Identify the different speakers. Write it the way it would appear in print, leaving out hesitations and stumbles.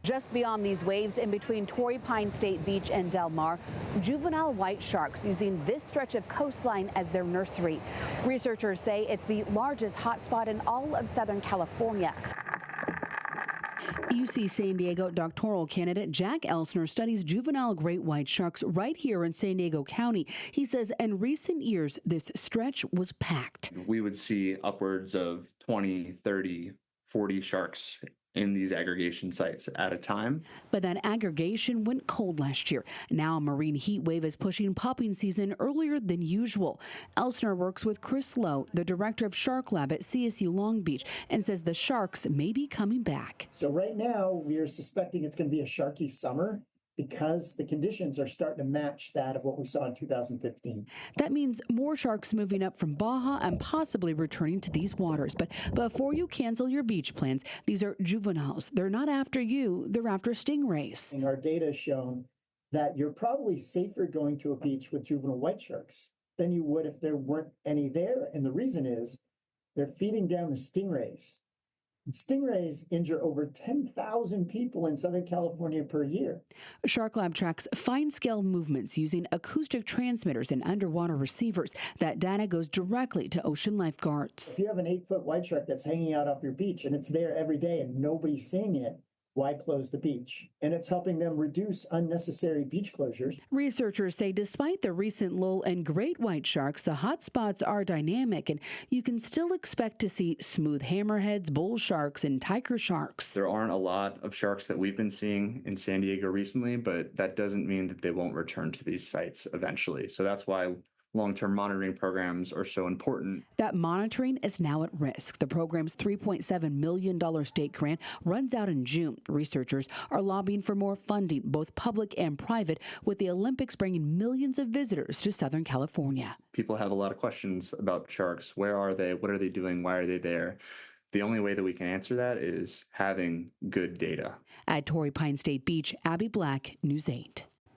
Speaker 1: Just beyond these waves, in between Torrey Pine State Beach and Del Mar, juvenile white sharks using this stretch of coastline as their nursery. Researchers say it's the largest hotspot in all of Southern California. UC San Diego doctoral candidate Jack Elsner studies juvenile great white sharks right here in San Diego County. He says in recent years, this stretch was packed.
Speaker 2: We would see upwards of 20, 30, 40 sharks in these aggregation sites at a time.
Speaker 1: But that aggregation went cold last year. Now a marine heat wave is pushing pupping season earlier than usual. Elsner works with Chris Lowe, the director of Shark Lab at CSU Long Beach, and says the sharks may be coming back.
Speaker 3: So right now we are suspecting it's going to be a sharky summer, because the conditions are starting to match that of what we saw in 2015.
Speaker 1: That means more sharks moving up from Baja and possibly returning to these waters. But before you cancel your beach plans, these are juveniles. They're not after you, they're after stingrays.
Speaker 3: And our data has shown that you're probably safer going to a beach with juvenile white sharks than you would if there weren't any there. And the reason is they're feeding down the stingrays. Stingrays injure over 10,000 people in Southern California per year.
Speaker 1: Shark Lab tracks fine-scale movements using acoustic transmitters and underwater receivers. That data goes directly to ocean lifeguards.
Speaker 3: If you have an 8-foot white shark that's hanging out off your beach and it's there every day and nobody's seeing it, why close the beach? And it's helping them reduce unnecessary beach closures.
Speaker 1: Researchers say despite the recent lull in great white sharks, the hot spots are dynamic, and you can still expect to see smooth hammerheads, bull sharks, and tiger sharks.
Speaker 2: There aren't a lot of sharks that we've been seeing in San Diego recently, but that doesn't mean that they won't return to these sites eventually. So that's why long-term monitoring programs are so important.
Speaker 1: That monitoring is now at risk. The program's $3.7 million state grant runs out in June. Researchers are lobbying for more funding, both public and private, with the Olympics bringing millions of visitors to Southern California.
Speaker 2: People have a lot of questions about sharks. Where are they? What are they doing? Why are they there? The only way that we can answer that is having good data.
Speaker 1: At Torrey Pine State Beach, Abby Black, News 8.